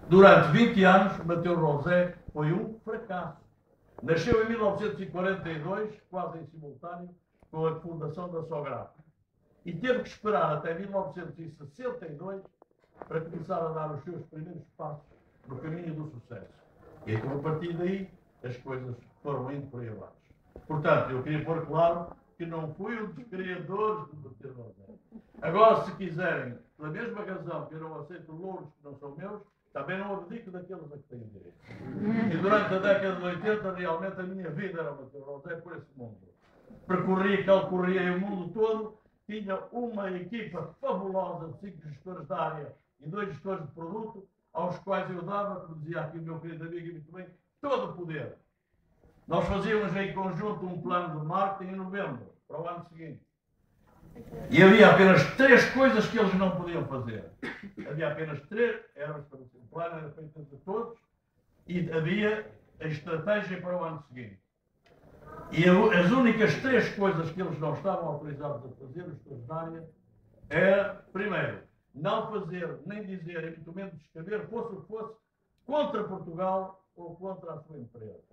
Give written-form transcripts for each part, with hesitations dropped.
Durante 20 anos, Mateus Rosé foi um fracasso. Nasceu em 1942, quase em simultâneo, com a fundação da Sográfica. E teve que esperar até 1962 para começar a dar os seus primeiros passos no caminho do sucesso. E então, a partir daí, as coisas foram indo por aí abaixo. Portanto, eu queria pôr claro que não fui um dos criadores do Mateus Rosé. Agora, se quiserem, pela mesma razão que eu não aceito louros que não são meus, também não abdico daqueles a que tenho direito. E durante a década de 80, realmente a minha vida era o Mateus Rosé por esse mundo. Calcorria o mundo todo, tinha uma equipa fabulosa de 5 gestores da área e 2 gestores de produto, aos quais eu dava, como dizia aqui o meu querido amigo muito bem, todo o poder. Nós fazíamos em conjunto um plano de marketing em novembro, para o ano seguinte. E havia apenas 3 coisas que eles não podiam fazer. Havia apenas 3, o plano era feito entre todos, e havia a estratégia para o ano seguinte. E as únicas 3 coisas que eles não estavam autorizados a fazer, os gestores da área, era, primeiro, não fazer, nem dizer, e muito menos escrever, fosse o que fosse, contra Portugal ou contra a sua empresa.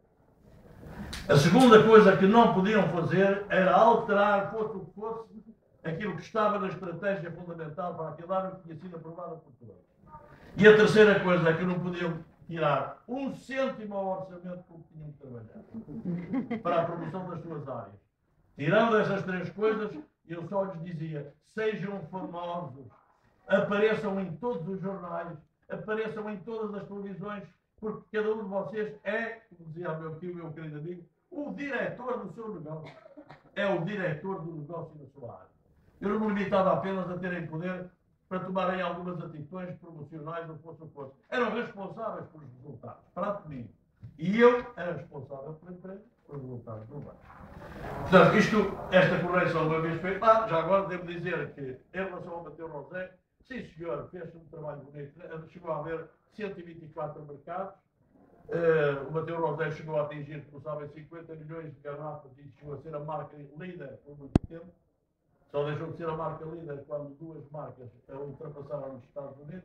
A segunda coisa que não podiam fazer era alterar, fosse o que fosse, aquilo que estava na estratégia fundamental para aquele ano que tinha sido aprovada por todos. E a terceira coisa é que não podiam tirar 1 cêntimo ao orçamento com que tinham que trabalhar para a promoção das suas áreas. Tirando essas 3 coisas, eu só lhes dizia, sejam famosos, apareçam em todos os jornais, apareçam em todas as televisões, porque cada um de vocês é, como dizia o meu querido amigo, o diretor do seu negócio. É o diretor do negócio da sua área. Eu não me limitava apenas a terem poder para tomarem algumas atitudes promocionais ou fosse o que fosse. Eram responsáveis pelos resultados, para mim. E eu era responsável pela empresa, pelos resultados do banco. Portanto, esta correção uma vez feita. Já agora devo dizer que, em relação ao Mateus Rosé, sim senhor, fez um trabalho bonito, chegou a haver 124 mercados. O Mateus Rosé chegou a atingir, como sabem, 50 milhões de garrafas e chegou a ser a marca líder por muito tempo. Só deixou de ser a marca líder quando 2 marcas a ultrapassaram nos Estados Unidos.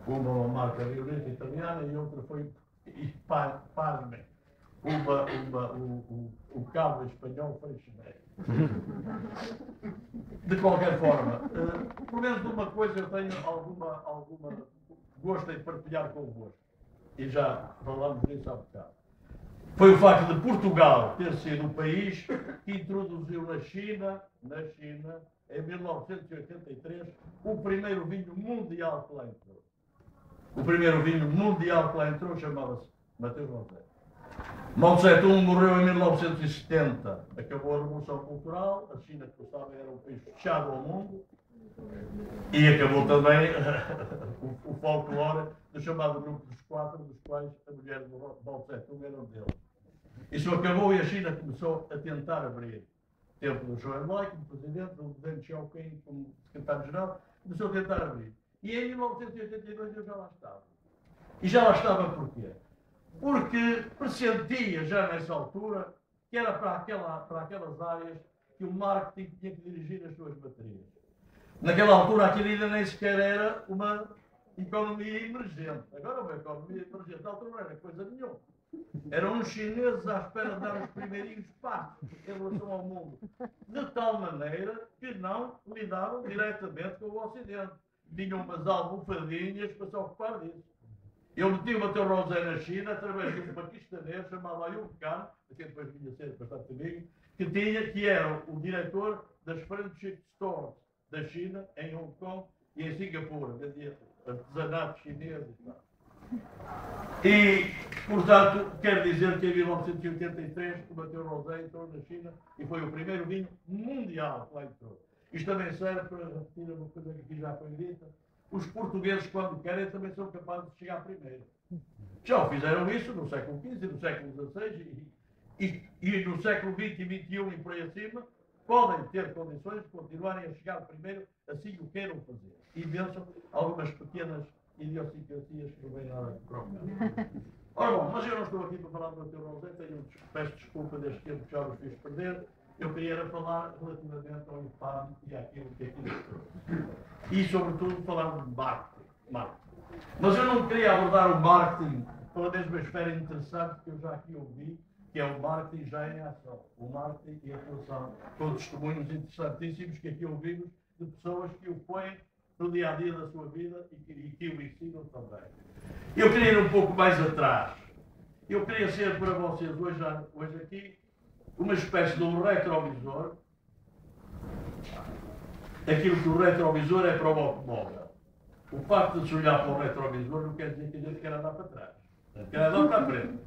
Uma marca violenta italiana e outra foi, pasmem, o cabo espanhol Freixenet. De qualquer forma, pelo menos de uma coisa eu tenho alguma gosto em partilhar convosco. E já falámos disso há bocado. Foi o facto de Portugal ter sido o país que introduziu na China, em 1983, o primeiro vinho mundial que lá entrou. O primeiro vinho mundial que lá entrou chamava-se Mateus Rosé. Mao Tse-tung morreu em 1970. Acabou a Revolução Cultural. A China, que sabem, era um país fechado ao mundo. E acabou também o folclore do chamado Grupo dos 4, dos quais a mulher do Mao Tse-tung era um deles. Isso acabou e a China começou a tentar abrir. Tempo do Zhou Enlai como presidente, do Deng Xiaoping como secretário-geral, começou a tentar abrir. E em 1982 eu já lá estava. E já lá estava porquê? Porque pressentia já nessa altura que era para aquelas áreas que o marketing tinha que dirigir as suas baterias. Naquela altura aquilo ainda nem sequer era uma economia emergente. Agora é uma economia emergente. Na altura não era coisa nenhuma. Eram os chineses à espera de dar os primeirinhos passos em relação ao mundo. De tal maneira que não lidavam diretamente com o Ocidente. Tinham umas almofadinhas para se ocupar disso. Eu meti o Mateus Rosé na China através de um paquistanês chamado Ayub Khan, que depois vinha a ser bastante amigo, que era o diretor das friendship stores da China, em Hong Kong e em Singapura, vendia artesanato chinês e tal. E, portanto, quero dizer que em 1983 o Mateus Rosé entrou na China e foi o primeiro vinho mundial que lá entrou. Isto também serve para repetir uma coisa que aqui já foi dita. Os portugueses, quando querem, também são capazes de chegar primeiro. Já fizeram isso no século XV, no século XVI e no século XX e XXI e por aí acima, podem ter condições de continuarem a chegar primeiro, assim o queiram fazer. E vençam algumas pequenas idiosincrasias que não vêm nada de próprio. Ora bom, mas eu não estou aqui para falar do Mateus Rosé, peço desculpa deste tempo que já vos fiz perder. Eu queria falar relativamente ao IPAM e àquilo que aquilo trouxe. E, sobretudo, falar de marketing. Mas eu não queria abordar o marketing pela mesma esfera interessante que eu já aqui ouvi, que é o marketing já em ação. O marketing e a atuação. Com testemunhos interessantíssimos que aqui ouvimos de pessoas que o põem no dia a dia da sua vida e que o ensinam também. Eu queria ir um pouco mais atrás. Eu queria ser para vocês hoje aqui uma espécie de um retrovisor. Aquilo que o retrovisor é para o automóvel. O facto de se olhar para o retrovisor não quer dizer que a gente quer andar para trás. Quer andar para a frente.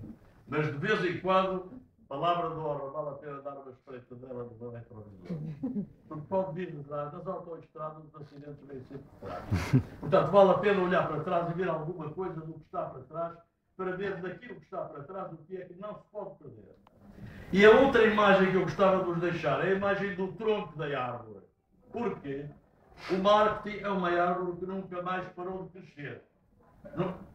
Mas de vez em quando, palavra de honra, vale a pena dar uma espreita dela no retrovisor. Porque pode vir de trás, nas autoestradas os acidentes vêm sempre de trás. Portanto, vale a pena olhar para trás e ver alguma coisa do que está para trás, para ver daquilo que está para trás o que é que não se pode perder. E a outra imagem que eu gostava de vos deixar é a imagem do tronco da árvore. Porquê? O marketing é uma árvore que nunca mais parou de crescer.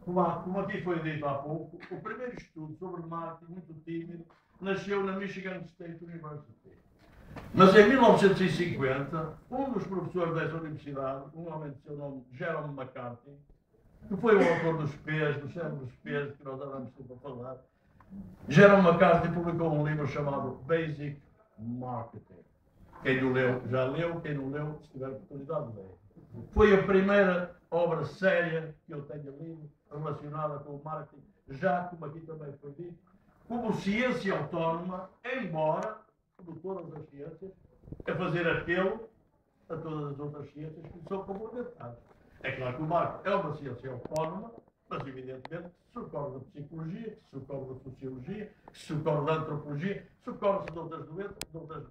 Como aqui foi dito há pouco, o primeiro estudo sobre marketing, muito tímido, nasceu na Michigan State University. Mas em 1950, um dos professores dessa universidade, um homem de seu nome, Jerome McCarthy, que foi o autor dos P's, do cérebro dos P's, que nós andamos sempre a falar, Jerome McCarthy publicou um livro chamado Basic Marketing. Quem o leu, já leu. Quem não leu, se tiver oportunidade, de ler. Foi a primeira obra séria que eu tenho lido relacionada com o marketing, já como aqui também foi dito, como ciência autónoma, embora, como todas as ciências, a fazer apelo a todas as outras ciências que são complementares. É claro que o marketing é uma ciência autónoma, mas evidentemente socorre da psicologia, que socorre da sociologia, que socorre da antropologia, socorre-se de outras doenças, de outras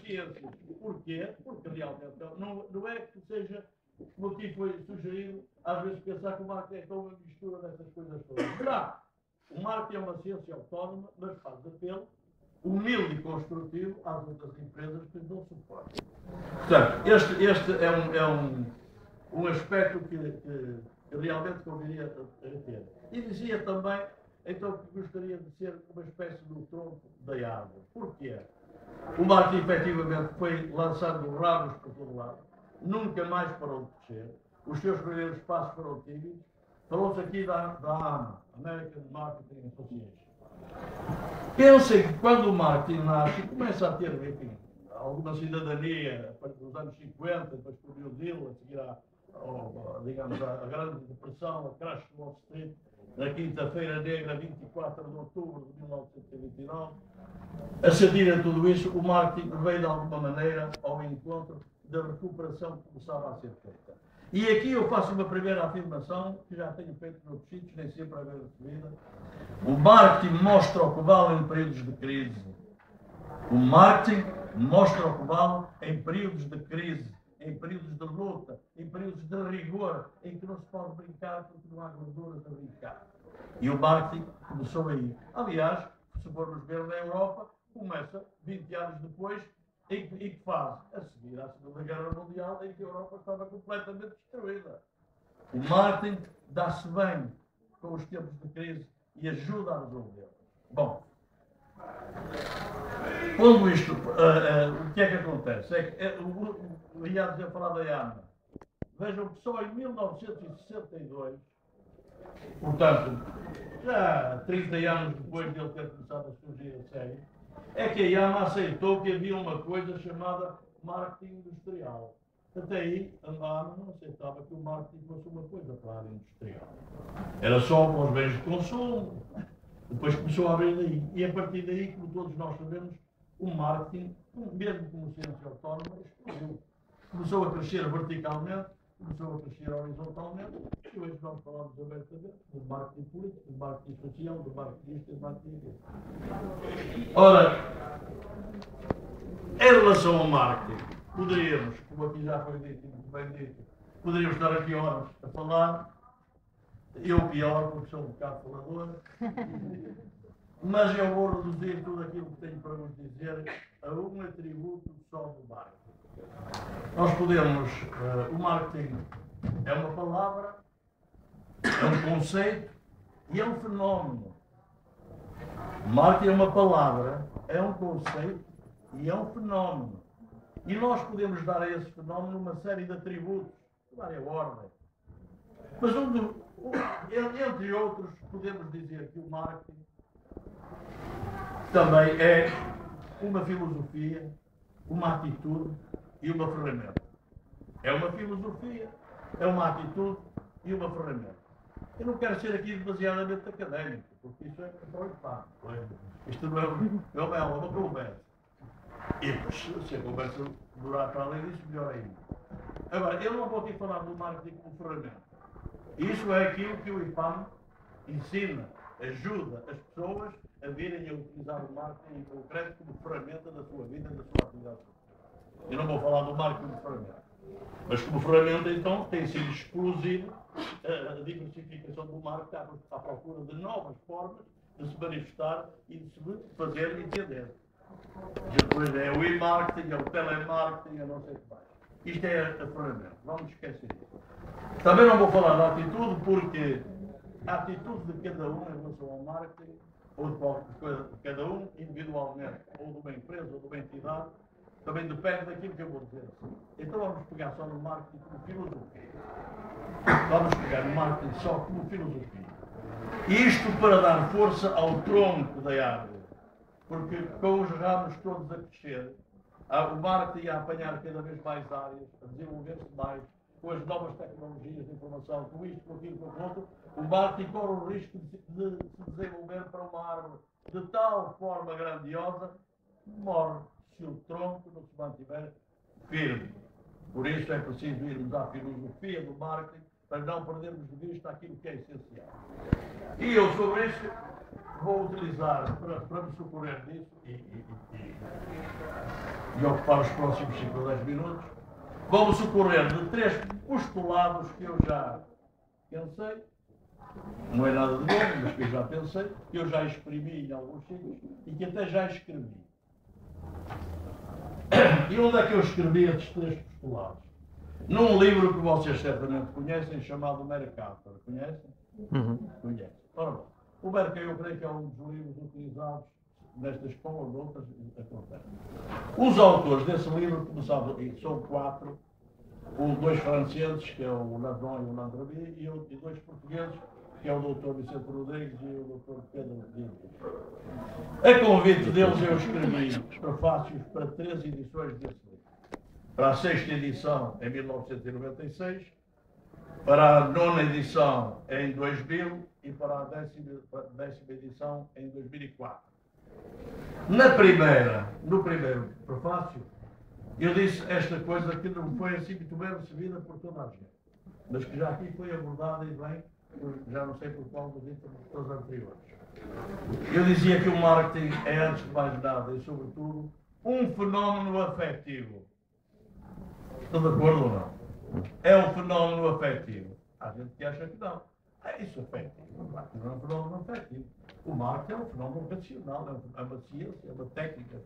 ciências. Porquê? Porque realmente não é que seja, como aqui foi sugerido, às vezes pensar que o marketing é uma mistura dessas coisas todas. Não! O marketing é uma ciência autónoma, mas faz apelo humilde e construtivo às outras empresas que lhe dão suporte. Portanto, este é um aspecto que realmente conviria a ter. E dizia também, então, que gostaria de ser uma espécie do tronco da árvore. Porquê? O marketing, efetivamente, foi lançando rabos por todo lado, nunca mais parou de crescer, os seus primeiros passos foram tímidos. Falou-se aqui da AMA, American Marketing Association. Pensem que quando o marketing nasce, começa a ter, enfim, alguma cidadania, a partir dos anos 50, depois com o New Deal, a seguir digamos, a grande depressão, a crash de Wall Street, na quinta-feira negra, 24 de outubro de 1929. A seguir a tudo isso, o marketing veio de alguma maneira ao encontro da recuperação que começava a ser feita. E aqui eu faço uma primeira afirmação, que já tenho feito noutros sítios, nem sempre a ver recebida. O marketing mostra o que vale em períodos de crise. O marketing mostra o que vale em períodos de crise, em períodos de luta, em períodos de rigor, em que não se pode brincar porque não há gorduras a brincar. E o marketing começou aí. Aliás, se formos ver na Europa, começa 20 anos depois, em que faz? A seguir à Segunda Guerra Mundial, em que a Europa estava completamente destruída. O marketing dá-se bem com os tempos de crise e ajuda a resolver. Bom, quando isto, o que é que acontece? Eu ia dizer falar da AMA. Vejam que só em 1962, portanto, já 30 anos depois de ele ter começado a surgir a série, é que a AMA aceitou que havia uma coisa chamada marketing industrial. Até aí, a AMA não aceitava que o marketing fosse uma coisa para a área industrial. Era só para os bens de consumo. Depois começou a abrir daí. E a partir daí, como todos nós sabemos, o marketing, mesmo como ciência autónoma, explodiu. Começou a crescer verticalmente, começou a crescer horizontalmente, e hoje nós falamos abertamente do marketing político, do marketing social, do marketing isto e do marketing aquilo. Ora, em relação ao marketing, poderíamos, como aqui já foi dito e muito bem dito, poderíamos estar aqui horas a falar, eu pior, porque sou um bocado falador, mas eu vou reduzir tudo aquilo que tenho para vos dizer a um atributo só do marketing. Nós podemos, o marketing é uma palavra, é um conceito e é um fenómeno. O marketing é uma palavra, é um conceito e é um fenómeno. E nós podemos dar a esse fenómeno uma série de atributos, de várias ordens. Mas entre outros, podemos dizer que o marketing também é uma filosofia, uma atitude e uma ferramenta. É uma filosofia, é uma atitude e uma ferramenta. Eu não quero ser aqui demasiadamente académico, porque isso é para isto não é uma conversa. E se a conversa durar para além disso, melhor ainda. Agora, eu não vou aqui falar do marketing como ferramenta. Isso é aquilo que o IPAM ensina, ajuda as pessoas a virem a utilizar o marketing em concreto como ferramenta da sua vida e da sua atividade. Eu não vou falar do marketing como ferramenta. Mas como ferramenta, então, tem sido explosivo a diversificação do marketing à procura de novas formas de se manifestar e de se fazer entender. Depois é o e-marketing, é o telemarketing, é não sei o que mais. Isto é a ferramenta, vamos esquecer isso. Também não vou falar da atitude, porque a atitude de cada um em relação ao marketing, ou de qualquer coisa de cada um, individualmente, ou de uma empresa, ou de uma entidade, também depende daquilo que eu vou dizer. Então vamos pegar só no marketing como filosofia. Vamos pegar no marketing só como filosofia. Isto para dar força ao tronco da árvore. Porque com os ramos todos a crescer, o marketing a apanhar cada vez mais áreas, a desenvolver-se mais, com as novas tecnologias de informação, com isto, com aquilo, com o outro, o marketing corre o risco de se desenvolver para uma árvore de tal forma grandiosa que morre se o tronco não se mantiver firme. Por isso é preciso irmos à filosofia do marketing para não perdermos de vista aquilo que é essencial. E eu, sobre isso, vou utilizar, para me socorrer disso e ocupar os próximos 5 ou 10 minutos, vou-me socorrer de 3 postulados que eu já pensei, não é nada de novo, mas que eu já pensei, que eu já exprimi em alguns sítios e que até já escrevi. E onde é que eu escrevi estes 3 postulados? Num livro que vocês certamente conhecem, chamado Mercator. Conhecem? Conhecem. Ora bom, o Mercator eu creio que é um dos livros utilizados nesta escola ou de outras acontece. Os autores desse livro começaram, são 4, 2 franceses, que é o Ladron e o Landrabi, e 2 portugueses, que é o Dr. Vicente Rodrigues e o Dr. Pedro Dino. A convite deles eu escrevi prefácios para 3 edições desse livro. Para a 6ª edição em 1996, para a 9ª edição em 2000 e para a 10ª edição em 2004. No primeiro prefácio, eu disse esta coisa que não foi assim muito bem recebida por toda a gente, mas que já aqui foi abordada e bem, já não sei por qual dos interlocutores anteriores. Eu dizia que o marketing é, antes de mais nada e sobretudo, um fenómeno afetivo. Estão de acordo ou não? É um fenómeno afetivo. Há gente que acha que não. É isso afetivo. O marketing não é um fenómeno afetivo. O marketing é um fenómeno racional, é uma ciência, é uma técnica.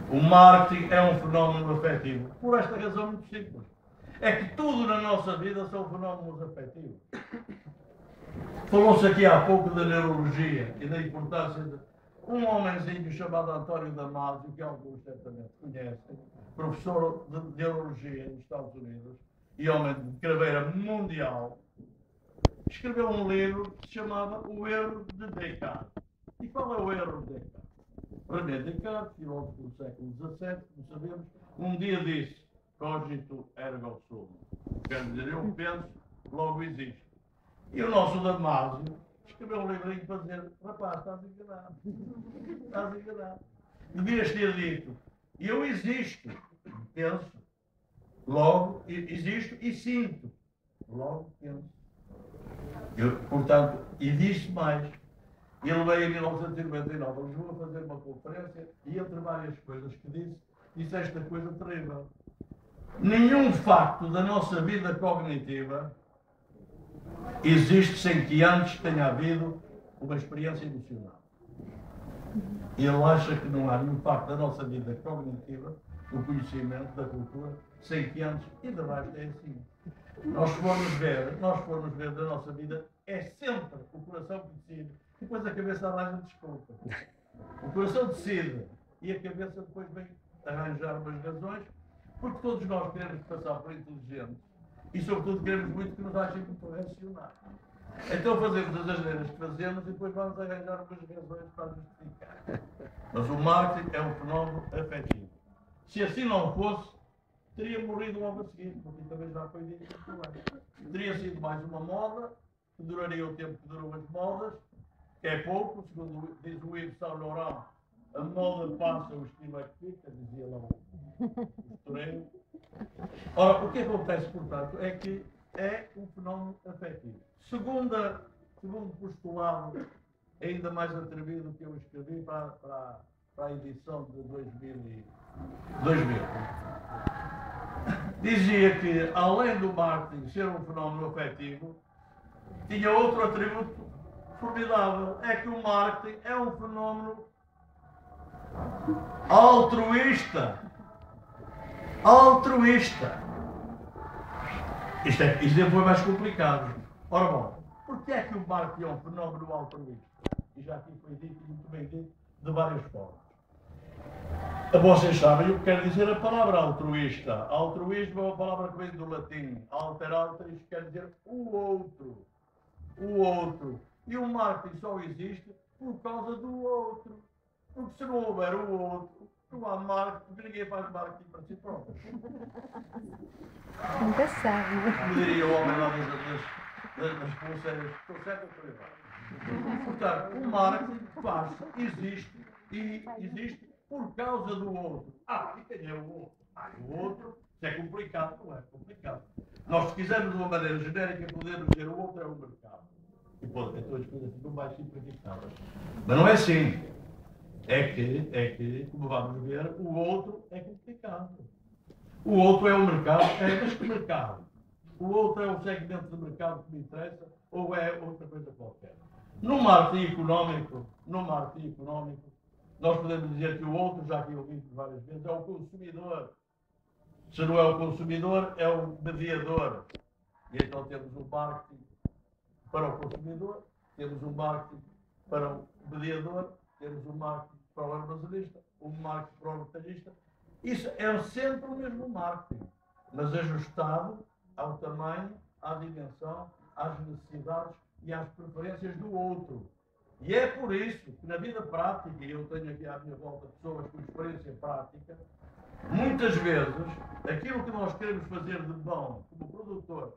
O marketing é um fenómeno afetivo. Por esta razão muito simples. É que tudo na nossa vida são fenómenos afetivos. Falou-se aqui há pouco da neurologia e da importância de um homenzinho chamado António Damasio, que alguns certamente conhecem, professor de neurologia nos Estados Unidos e homem de carreira mundial, escreveu um livro que se chamava O Erro de Descartes. E qual é o erro de Descartes? René Descartes, filósofo do século XVII, como sabemos, um dia disse: cogito ergo sum. Quer dizer, eu penso, logo existo. E o nosso Damasio escreveu um livrinho para dizer: rapaz, estás enganado. Estás enganado. Devias ter dito: eu existo, penso, logo existo e sinto, logo penso. Portanto, e disse mais. Ele veio em 1999 a Lisboa fazer uma conferência e, entre várias coisas que disse esta coisa terrível. Nenhum facto da nossa vida cognitiva existe sem que antes tenha havido uma experiência emocional. Ele acha que não há nenhum facto da nossa vida cognitiva, do conhecimento, da cultura, sem que antes, e de resto é assim. Nós formos ver da nossa vida, é sempre o coração que decide, depois a cabeça arranja desculpa. O coração decide e a cabeça depois vem arranjar umas razões Porque todos nós queremos passar por inteligentes e, sobretudo, queremos muito que nos achem muito racionais. Então fazemos as asneiras que fazemos e depois vamos arranjar umas razões para justificar. Mas o marketing é um fenómeno afetivo. Se assim não fosse, teria morrido logo a seguir, porque também já foi dito muito. Teria sido mais uma moda, que duraria o tempo que duram as modas, que é pouco, segundo diz o Yves Saint Laurent, a moda passa, o estilo é que fica, dizia lá o costureiro. Ora, o que acontece, portanto, é que é um fenómeno afetivo. Segundo postulado, ainda mais atrevido que eu escrevi para a edição de 2000. Dizia que, além do marketing ser um fenómeno afetivo, tinha outro atributo formidável. É que o marketing é um fenómeno altruísta. Altruísta. Isto foi mais complicado. Ora bom, porquê é que o marketing é um fenómeno altruísta? E já aqui foi dito, muito bem dito, de várias formas. Vocês sabem o que quer dizer a palavra altruísta. Altruísmo é uma palavra que vem do latim. Alter alteris quer dizer o outro. O outro. E o marketing só existe por causa do outro. Porque se não houver o outro, não há marketing, porque ninguém faz marketing para si próprio. Nunca sabe. Como diria o homem lá das pulseiras, estou certo ou estou errado? Portanto, o marketing existe por causa do outro. E quem é o outro? O outro, se é complicado, não é complicado. Nós, se quisermos de uma maneira genérica, podemos dizer o outro é o mercado. E pode, então as coisas ficam mais simplificadas. Mas não é assim. É que, como vamos ver, o outro é complicado. O outro é o mercado. Mas que mercado? O outro é o segmento do mercado que me interessa ou é outra coisa qualquer? No marketing económico, nós podemos dizer que o outro, já que eu vi várias vezes, é o consumidor. Se não é o consumidor, é o mediador. E então temos um marketing para o consumidor, temos um marketing para o mediador, temos um marketing para o armazenista, um marketing para o retalhista. Isso é sempre o mesmo marketing, mas ajustado ao tamanho, à dimensão, às necessidades e às preferências do outro. E é por isso que na vida prática, e eu tenho aqui à minha volta pessoas com experiência prática, muitas vezes aquilo que nós queremos fazer de bom como produtores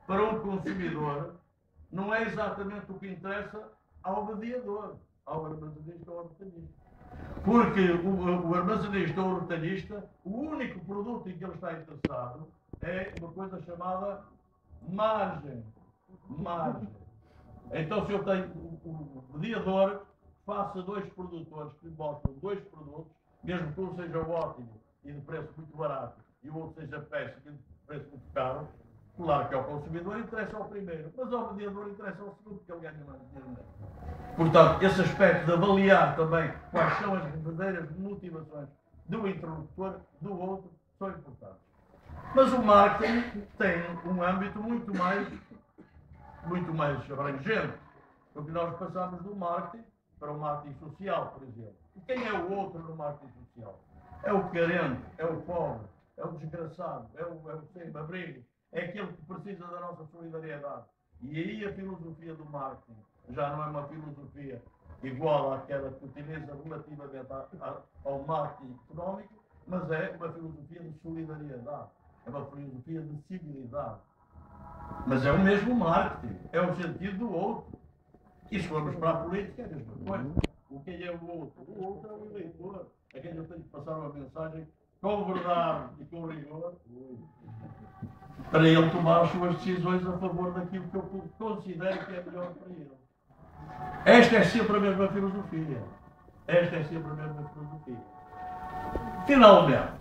para um consumidor não é exatamente o que interessa ao mediador, ao armazenista ou ao retalhista. Porque o armazenista ou o retalhista, o único produto em que ele está interessado é uma coisa chamada margem. Então, se eu tenho o mediador, faça dois produtores que mostram dois produtos, mesmo que um seja ótimo e de preço muito barato e o outro seja péssimo e de preço muito caro, claro que ao consumidor interessa ao primeiro, mas ao mediador interessa ao segundo, porque ele ganha mais dinheiro. Portanto, esse aspecto de avaliar também quais são as verdadeiras motivações do interlocutor, do outro, são importantes. Mas o marketing tem um âmbito muito mais abrangente, porque nós passamos do marketing para o marketing social, por exemplo. E quem é o outro no marketing social? É o carente, é o pobre, é o desgraçado, é o sem-abrigo, é aquele que precisa da nossa solidariedade. E aí a filosofia do marketing já não é uma filosofia igual àquela que utiliza relativamente ao marketing económico, mas é uma filosofia de solidariedade, é uma filosofia de civilidade. Mas é o mesmo marketing, é o sentido do outro. E se formos para a política, é a mesma coisa. O que é o outro? O outro é o eleitor. É quem eu tenho que passar uma mensagem com verdade e com rigor, para ele tomar as suas decisões a favor daquilo que eu considero que é melhor para ele. Esta é sempre a mesma filosofia. Finalmente,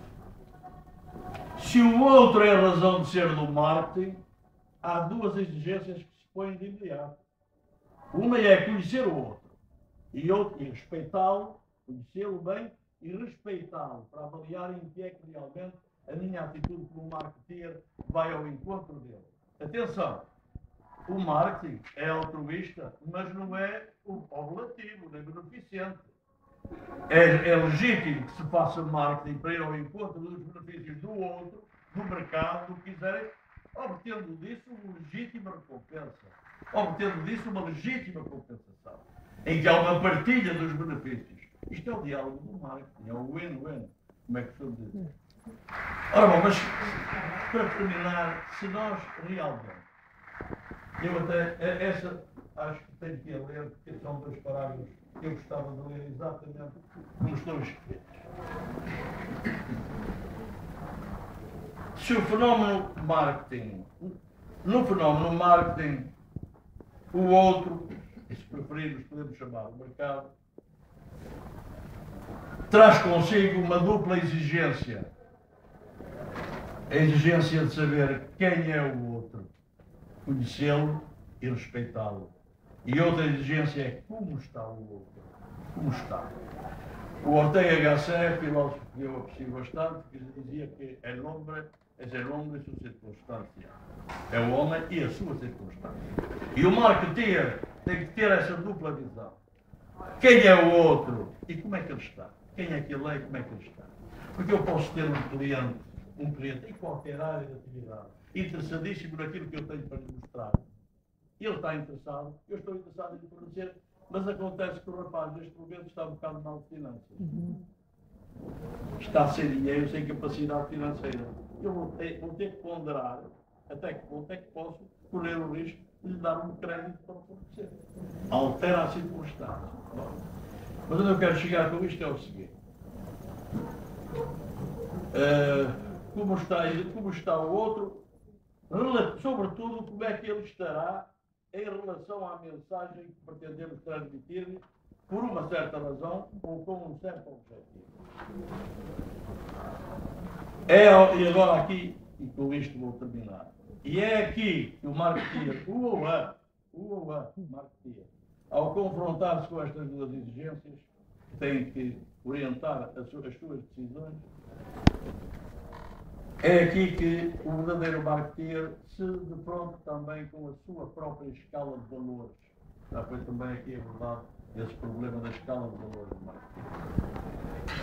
se o outro é a razão de ser do marketing, há duas exigências que se põem de imediato. Uma é conhecer o outro e respeitá-lo, conhecê-lo bem e respeitá-lo para avaliar em que é que realmente a minha atitude como marketeer vai ao encontro dele. Atenção, o marketing é altruísta, mas não é relativo, nem beneficente. É legítimo que se faça marketing para ir ao encontro dos benefícios do outro, do mercado, do que quiserem, obtendo disso uma legítima recompensa, obtendo disso uma legítima compensação, em que há uma partilha dos benefícios. Isto é o diálogo do marketing, é o win-win, como é que se diz. Ora bom, mas para terminar, se nós realmente, eu até, essa acho que tenho que ler, porque são dois parágrafos que eu gostava de ler exatamente como estão escritos. Se o fenómeno marketing, no fenómeno marketing, o outro, e se preferirmos podemos chamar o mercado, traz consigo uma dupla exigência. A exigência de saber quem é o outro, conhecê-lo e respeitá-lo. E outra exigência é como está o outro. Como está. O Ortega Gasset, filósofo que eu aprecio bastante, que dizia que el hombre es el hombre e sua circunstância. É o homem e a sua circunstância. E o marketeer tem que ter essa dupla visão. Quem é o outro e como é que ele está? Quem é que ele é e como é que ele está? Porque eu posso ter um cliente em qualquer área de atividade, interessadíssimo naquilo que eu tenho para lhe mostrar. Ele está interessado, eu estou interessado em lhe fornecer, mas acontece que o rapaz neste momento está um bocado mal de finanças. Está sem dinheiro, sem capacidade financeira. Eu vou ter que ponderar até que ponto é que posso correr o risco de lhe dar um crédito para fornecer. Altera a circunstância. Mas onde eu quero chegar com isto é o seguinte. Como está o outro, sobretudo como é que ele estará em relação à mensagem que pretendemos transmitir-lhe por uma certa razão ou com um certo objetivo. E agora aqui, e com isto vou terminar, e é aqui que o marketeer, marketeer, ao confrontar-se com estas duas exigências, tem que orientar as suas decisões. É aqui que o verdadeiro marketeer se defronta também com a sua própria escala de valores. Já foi também aqui abordado esse problema da escala de valores do marketeer.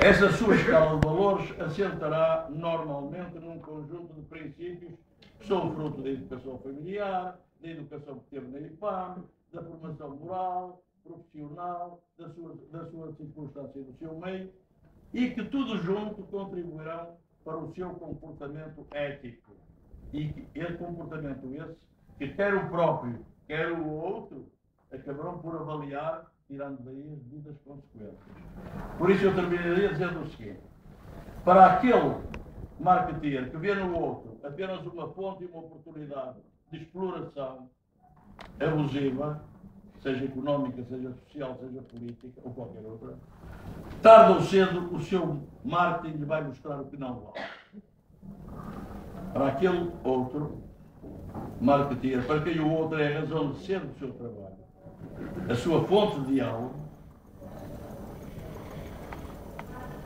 Essa sua escala de valores assentará normalmente num conjunto de princípios que são fruto da educação familiar, da educação que teve na IPAM, da formação moral, profissional, da sua circunstância e do seu meio, e que tudo junto contribuirão para o seu comportamento ético. E esse comportamento que quer o próprio, quer o outro, acabarão por avaliar, tirando daí as devidas consequências. Por isso eu terminaria dizendo o seguinte: para aquele marketeer que vê no outro apenas uma fonte e uma oportunidade de exploração abusiva, seja económica, seja social, seja política ou qualquer outra, tarde ou cedo o seu marketing lhe vai mostrar o que não vale. Para aquele outro marketeer, para quem o outro é a razão de ser do seu trabalho, a sua fonte de diálogo,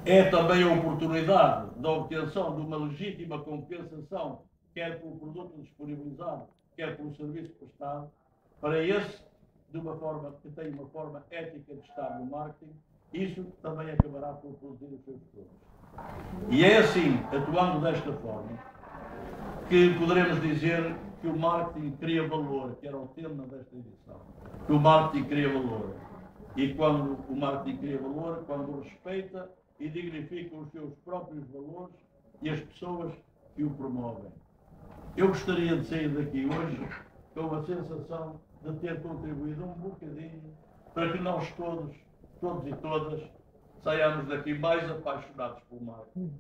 é também a oportunidade da obtenção de uma legítima compensação, quer pelo produto disponibilizado, quer pelo serviço prestado, para esse, de uma forma que tem uma forma ética de estar no marketing, isso também acabará por produzir os seus frutos. E é assim, atuando desta forma, que poderemos dizer que o marketing cria valor, que era o tema desta edição. Que o marketing cria valor. E quando o marketing cria valor, quando respeita e dignifica os seus próprios valores e as pessoas que o promovem. Eu gostaria de sair daqui hoje com a sensação de ter contribuído um bocadinho para que nós todos e todas, saiamos daqui mais apaixonados pelo marketing.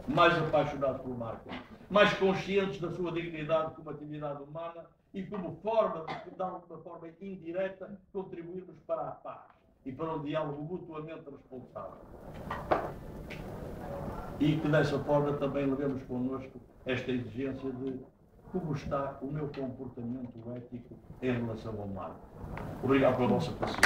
Mais apaixonados pelo marketing. Mais conscientes da sua dignidade como atividade humana e como forma de, de uma forma indireta, contribuirmos para a paz e para um diálogo mutuamente responsável. E que dessa forma também levemos connosco esta exigência de como está o meu comportamento ético em relação ao marketing. Obrigado pela vossa paciência.